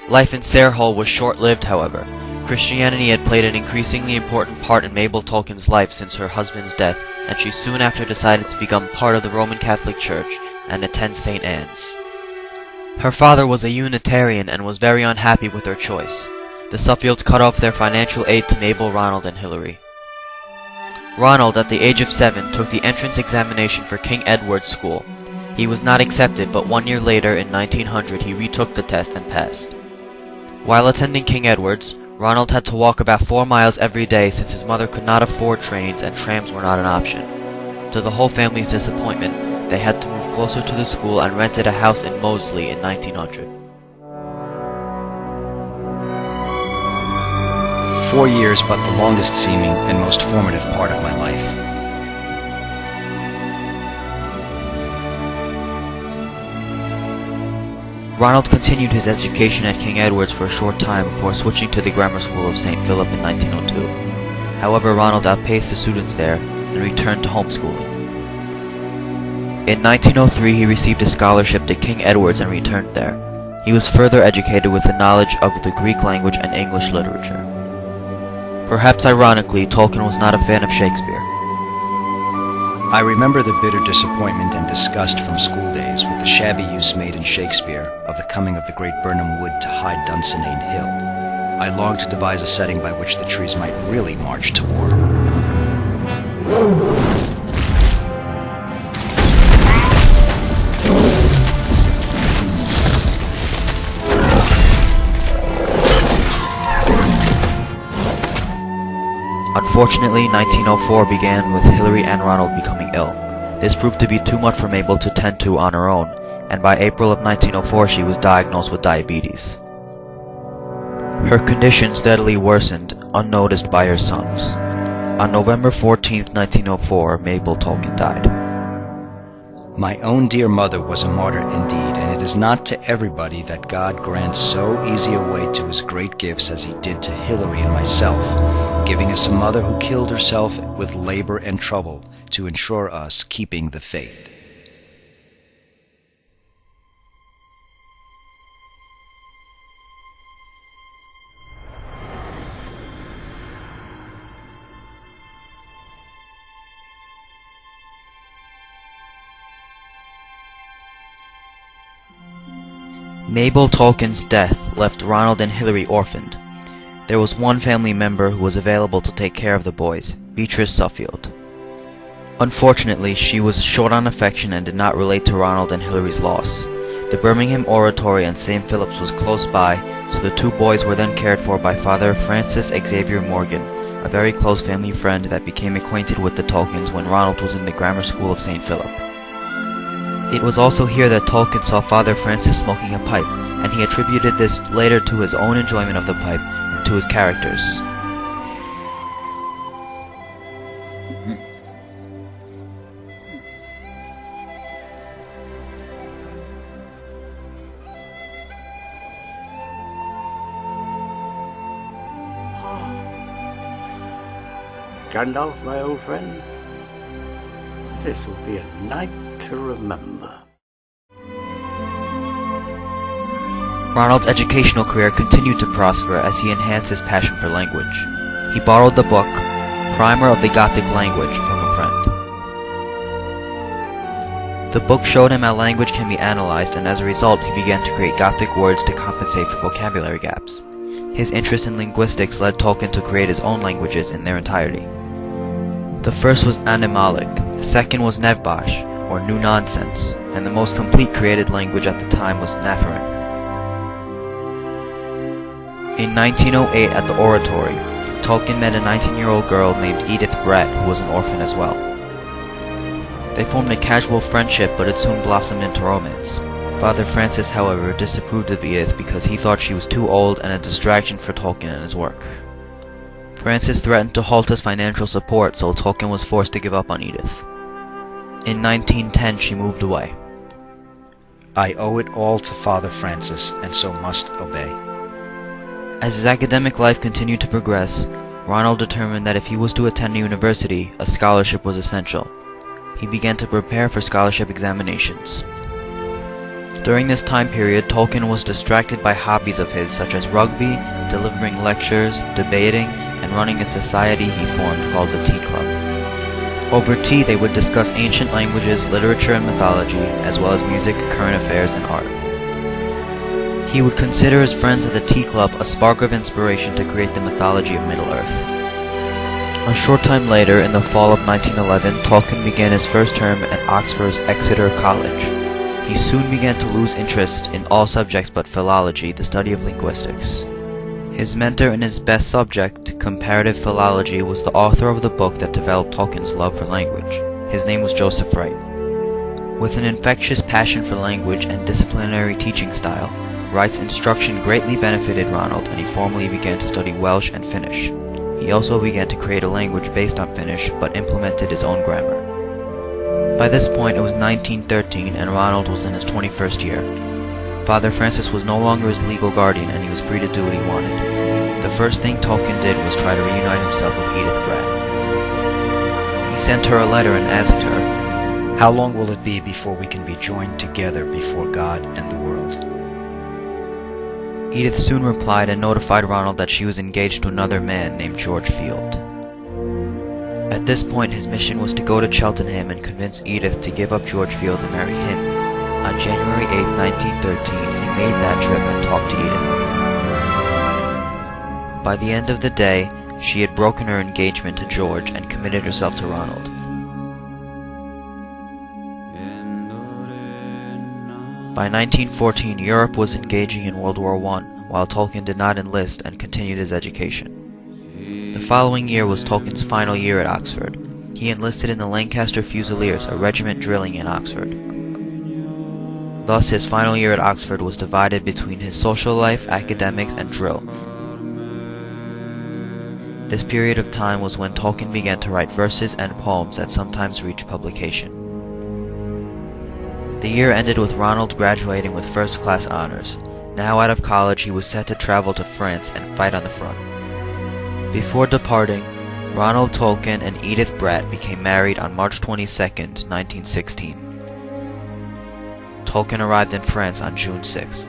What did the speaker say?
Life in Sayre Hall was short-lived, however. Christianity had played an increasingly important part in Mabel Tolkien's life since her husband's death, and she soon after decided to become part of the Roman Catholic Church and attend St. Anne's. Her father was a Unitarian and was very unhappy with her choice. The Suffields cut off their financial aid to Mabel, Ronald, and Hilary. Ronald, at the age of 7, took the entrance examination for King Edward's School. He was not accepted, but 1 year later, in 1900, he retook the test and passed. While attending King Edward's, Ronald had to walk about 4 miles every day since his mother could not afford trains and trams were not an option. To the whole family's disappointment, they had to move closer to the school and rented a house in Moseley in 1900. 4 years, but the longest seeming and most formative part of my life. Ronald continued his education at King Edward's for a short time before switching to the grammar school of St. Philip in 1902. However, Ronald outpaced the students there and returned to homeschooling. In 1903, he received a scholarship to King Edward's and returned there. He was further educated with the knowledge of the Greek language and English literature. Perhaps ironically, Tolkien was not a fan of Shakespeare. I remember the bitter disappointment and disgust from school days with the shabby use made in Shakespeare of the coming of the great Birnam Wood to hide Dunsinane Hill. I longed to devise a setting by which the trees might really march to war. Unfortunately, 1904 began with Hilary and Ronald becoming ill. This proved to be too much for Mabel to tend to on her own, and by April of 1904 she was diagnosed with diabetes. Her condition steadily worsened, unnoticed by her sons. On November 14, 1904, Mabel Tolkien died. My own dear mother was a martyr indeed, and it is not to everybody that God grants so easy a way to his great gifts as he did to Hilary and myself, giving us a mother who killed herself with labor and trouble to ensure us keeping the faith. Mabel Tolkien's death left Ronald and Hilary orphaned. There was one family member who was available to take care of the boys, Beatrice Suffield. Unfortunately, she was short on affection and did not relate to Ronald and Hilary's loss. The Birmingham Oratory and St. Philip's was close by, so the two boys were then cared for by Father Francis Xavier Morgan, a very close family friend that became acquainted with the Tolkiens when Ronald was in the grammar school of St. Philip. It was also here that Tolkien saw Father Francis smoking a pipe, and he attributed this later to his own enjoyment of the pipe and to his characters. Gandalf, my old friend, this will be a night to remember. Ronald's educational career continued to prosper as he enhanced his passion for language. He borrowed the book, Primer of the Gothic Language, from a friend. The book showed him how language can be analyzed, and as a result he began to create Gothic words to compensate for vocabulary gaps. His interest in linguistics led Tolkien to create his own languages in their entirety. The first was Animalic, the second was Nevbash, or New Nonsense, and the most complete created language at the time was Nafarin. In 1908 at the Oratory, Tolkien met a 19-year-old girl named Edith Brett who was an orphan as well. They formed a casual friendship, but it soon blossomed into romance. Father Francis, however, disapproved of Edith because he thought she was too old and a distraction for Tolkien and his work. Francis threatened to halt his financial support, so Tolkien was forced to give up on Edith. In 1910, she moved away. I owe it all to Father Francis, and so must obey. As his academic life continued to progress, Ronald determined that if he was to attend a university, a scholarship was essential. He began to prepare for scholarship examinations. During this time period, Tolkien was distracted by hobbies of his such as rugby, delivering lectures, debating, and running a society he formed called the Tea Club. Over tea, they would discuss ancient languages, literature, and mythology, as well as music, current affairs, and art. He would consider his friends at the Tea Club a spark of inspiration to create the mythology of Middle-earth. A short time later, in the fall of 1911, Tolkien began his first term at Oxford's Exeter College. He soon began to lose interest in all subjects but philology, the study of linguistics. His mentor in his best subject, comparative philology, was the author of the book that developed Tolkien's love for language. His name was Joseph Wright. With an infectious passion for language and disciplinary teaching style, Wright's instruction greatly benefited Ronald, and he formally began to study Welsh and Finnish. He also began to create a language based on Finnish, but implemented his own grammar. By this point, it was 1913, and Ronald was in his 21st year. Father Francis was no longer his legal guardian, and he was free to do what he wanted. The first thing Tolkien did was try to reunite himself with Edith Bratt. He sent her a letter and asked her, How long will it be before we can be joined together before God and the world? Edith soon replied and notified Ronald that she was engaged to another man named George Field. At this point, his mission was to go to Cheltenham and convince Edith to give up George Field and marry him. On January 8, 1913, he made that trip and talked to Edith. By the end of the day, she had broken her engagement to George and committed herself to Ronald. By 1914, Europe was engaging in World War I, while Tolkien did not enlist and continued his education. The following year was Tolkien's final year at Oxford. He enlisted in the Lancaster Fusiliers, a regiment drilling in Oxford. Thus, his final year at Oxford was divided between his social life, academics, and drill. This period of time was when Tolkien began to write verses and poems that sometimes reached publication. The year ended with Ronald graduating with first-class honors. Now out of college, he was set to travel to France and fight on the front. Before departing, Ronald Tolkien and Edith Bratt became married on March 22, 1916. Tolkien arrived in France on June 6.